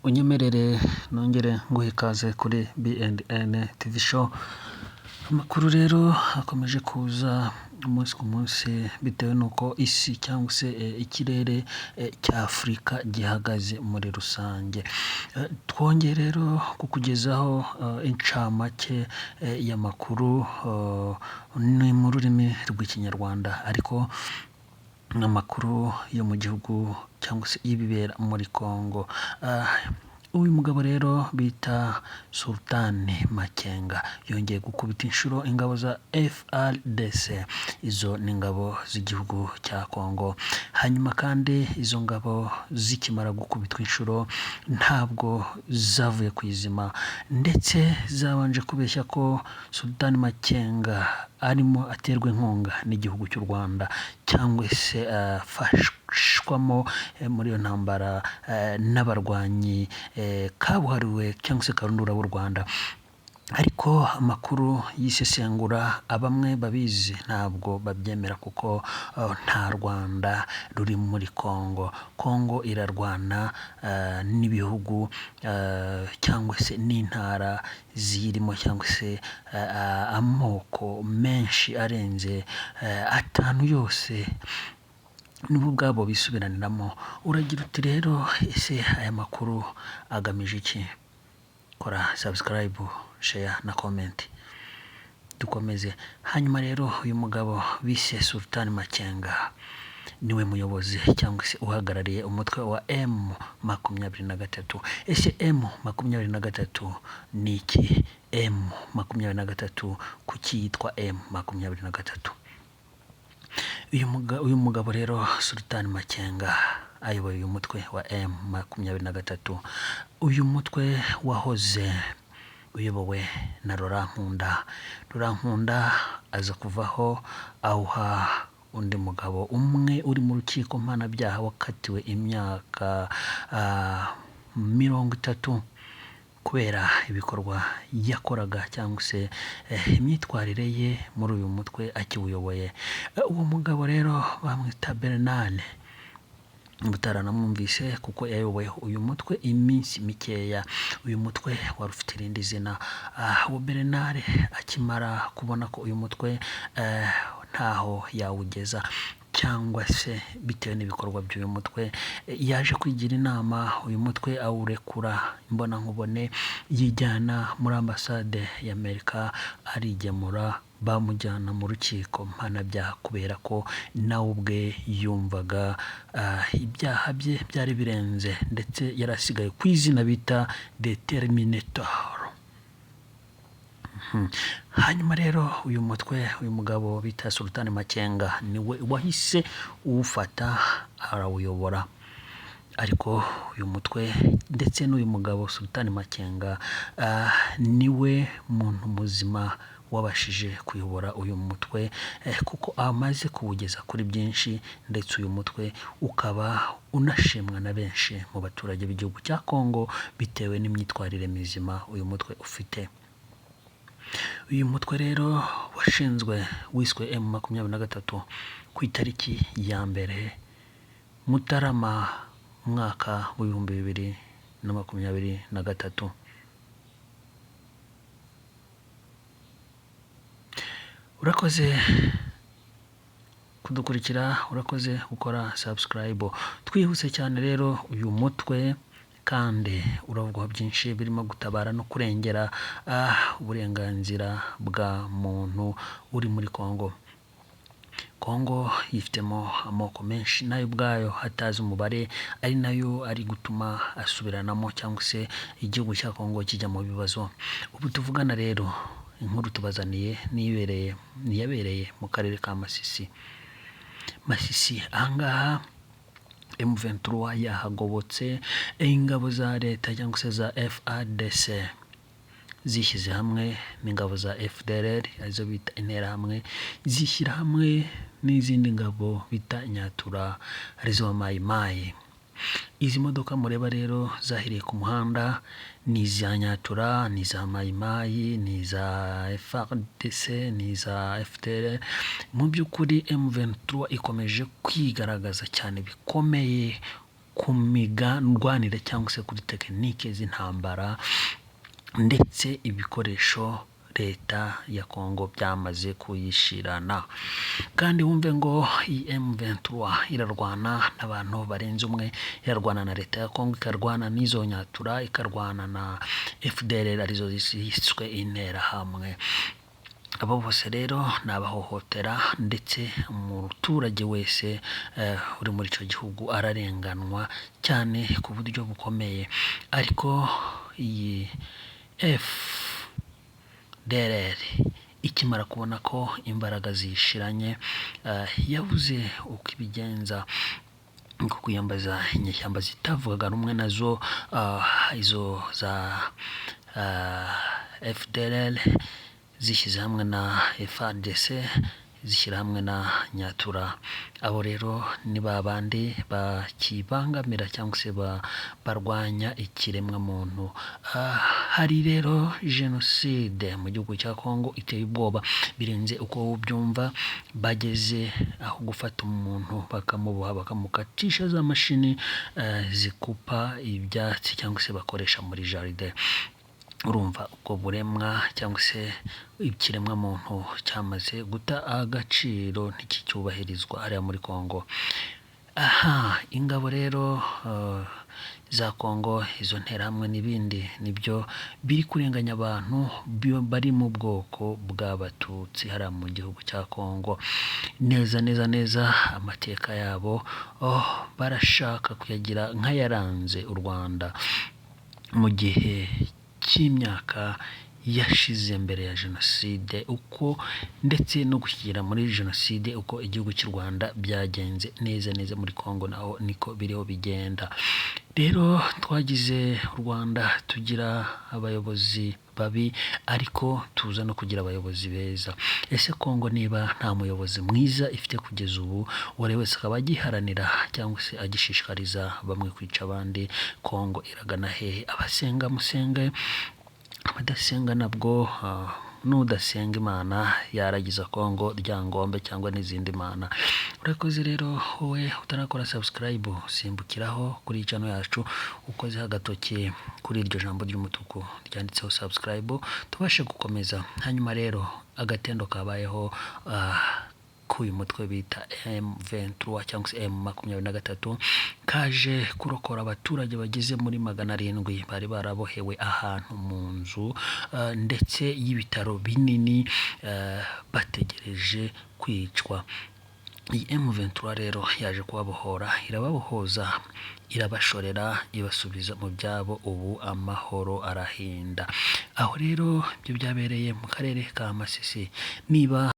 unyemerere nongere nguhe ikaze kuri B&N TV show. Amakuru rero akomeje kuza umunsi ku munsi bitewe n'uko isi cyangwa se ikirere cya Afurika gihagaze muri rusange. Twongeye rero kukugezaho incamake y'amakuru ni mu rurimi rw'ikinyarwanda, ariko n'amakuru yo mu gihugu cyangwa se y'ibibera muri Congo. Uyu mugabo rero bita Sultan Makenga yongeye gukubita inshuro ingabo za FARDC. Izo ni ingabo z'igihugu cya Congo. Hanyuma kandi izo ngabo zikimara gukubitwa inshuro ntabwo zavuye ku izima, ndetse zabanje kubeshya ko Sultan Makenga arimo aterwa inkunga n'igihugu cy'u Rwanda cyangwa se afashwamo muri iyo ntambara n'abarwanyi kabuhariwe cyangwa se karundura b'u Rwanda. Ariko amakuru y'isesengura bamwe babizi ntabwo babyemera kuko nta Rwanda ruri muri Congo. Congo irarwana n'ibihugu cyangwa se n'intara zirimo cyangwa se amoko menshi arenze 5 yose nibo ubwabo bisubiraniramo. Uragira uti rero ese aya makuru agamije iki? Kora subscribe, share na comment dukomeze. Hanyuma rero uyu mugabo bise Sultan Makenga niwe muyobozi cyangwa se uhagarariye umutwe wa M23. Ese M23 ni iki? M23 kuki yitwa M23? Uyu mugabo rero Sultan Makenga ayoboye uyu mutwe wa M23. Uyu mutwe wahoze uyobowe na Laurent Nkunda. Laurent Nkunda aza kuvaho awuha undi mugabo umwe uri mu rukiko mpanabyaha wakatiwe imyaka 30 kubera ibikorwa yakoraga cyangwa se imyitwarire ye muri uyu mutwe akiwuyoboye. Uwo mugabo rero bamwita Bernard, mutaranamwumvise kuko yayoboye uyu mutwe iminsi mikeya. Uyu mutwe wari ufite irindi zina. Uwo Bernard akimara kubona ko uyu mutwe ntaho yawugeza cyangwa se bitewe n'ibikorwa by'uyu mutwe, yaje kwigira inama uyu mutwe awurekura imbona nkubone, yijyana muri ambasade y'Amerika arigemura, bamujyana mu rukiko mpanabyaha kubera ko nawe ubwe yumvaga ibyaha bye byari birenze, ndetse yarasigaye ku izina bita Determinator. Hanyuma rero uyu mugabo bita Sultan Makenga niwe wahise uwufata arawuyobora. Ariko uyu mutwe ndetse n'uyu mugabo Sultan Makenga niwe muntu muzima wabashije kuyobora uyu mutwe kuko amaze kuwugeza kuri byinshi, ndetse uyu mutwe ukaba unashimwa na benshi mu baturage b'igihugu cya Congo bitewe n'imyitwarire mizima uyu mutwe ufite. Uyu mutwe rero wiswe M23 ku itariki ya 1 Mutarama mwaka wa 2023. Urakoze kudukurikira, urakoze gukora subscribe. Twihuse cyane rero uyu mutwe kandi uravugwa byinshi birimo gutabara no kurengera uburenganzira bwa muntu uri muri Congo. Congo yifitemo amoko menshi nayo ubwayo hatazi umubare, ari nayo ari gutuma asubiranamo cyangwa se igihugu cya Congo kijya mu bibazo. Ubu tuvugana rero inkuru tubazaniye niyabereye mu karere ka Masisi. Ahangaha M23 yahagobotse, ingabo za leta cyangwa se za FARDC zishyize hamwe n'ingabo za FDLR arizo bita Interahamwe, zishyira hamwe n'izindi ngabo bita Nyatura arizo Mai Mai. Izi modoka mureba rero zahiriye ku muhanda ni iza Nyatura, ni iza Mai Mai, ni iza FARDC, ni iza FDLR. Mu by'ukuri M23 ikomeje kwigaragaza cyane bikomeye ku migandwanire cyangwa se kuri tekinike z'intambara ndetse ibikoresho leta ya Kongo byamaze kuyishirana. Kandi wumve ngo iyi M23 irarwana n'abantu barenze umwe, irarwana na leta ya Kongo, ikarwana n'izo nyatura, ikarwana na FDLR arizo ziswe interahamwe. Abo bose rero nabahohotera, ndetse umuturage wese uri muri icyo gihugu ararenganwa cyane ku buryo bukomeye. Ariko iyi FDLR ikimara kubona ko imbaraga zishiranye, yabuze uko ibigenza ngo kwiyambaza inyeshyamba zitavugaga rumwe nazo, izo za FDLR zishyize hamwe na FARDC, zishyira hamwe na nyatura. Abo rero ni babandi bakibangamira cyangwa se barwanya ikiremwa muntu. Hari rero jenoside mu gihugu cya Kongo iteye ubwoba birenze uko ubyumva. Bageze aho gufata umuntu bakamuboha, bakamukatisha za mashini zikupa ibyatsi cyangwa se bakoresha muri jaride. Urumva ubwo buremwa cyangwa se ikiremwa muntu cyamaze guta agaciro ntikicyubahirizwa hariya muri Kongo. Ingabo rero za Kongo, izo nterahamwe n'ibindi, nibyo biri kurenganya abantu bari mu bwoko bw'abatutsi hariya mu gihugu cya Kongo. Neza amateka yabo barashaka kuyagira nk'ayaranze u Rwanda mu gihe cy'imyaka yashize mbere ya jenoside, uko ndetse no gushyira muri jenoside uko igihugu cy'u Rwanda byagenze neza muri Kongo, naho niko biriho bigenda. Rero twagize u Rwanda tugira abayobozi babi, ariko tuza no kugira abayobozi beza. Ese Kongo niba nta muyobozi mwiza ifite kugeza ubu, uwari wese akaba agiharanira cyangwa se agishishikariza bamwe kwica abandi, Kongo iragana hehe? Abasenga musenge, abadasenga nabwo n'udasenga Imana yaragiza Kongo ryangombe cyangwa n'izindi mana. Urakoze rero wowe utarakora subscribe, simbukiraho kuri channel yacu ukoze agatoki kuri iryo jambo ry'umutuku ryanditseho subscribe, tubashe gukomeza. Hanyuma rero agatendo kabayeho k'uyu mutwe bita M23 cyangwa se M23 kaje kurokora abaturage bageze muri 700 bari barabohewe ahantu mu nzu ndetse y'ibitaro binini bategereje kwicwa. Iyi M23 rero yaje kubabohora, irababohoza, irabashorera, ibasubiza mu byabo. Ubu amahoro arahinda. Aho rero ibyo byabereye mu karere ka Masisi. Niba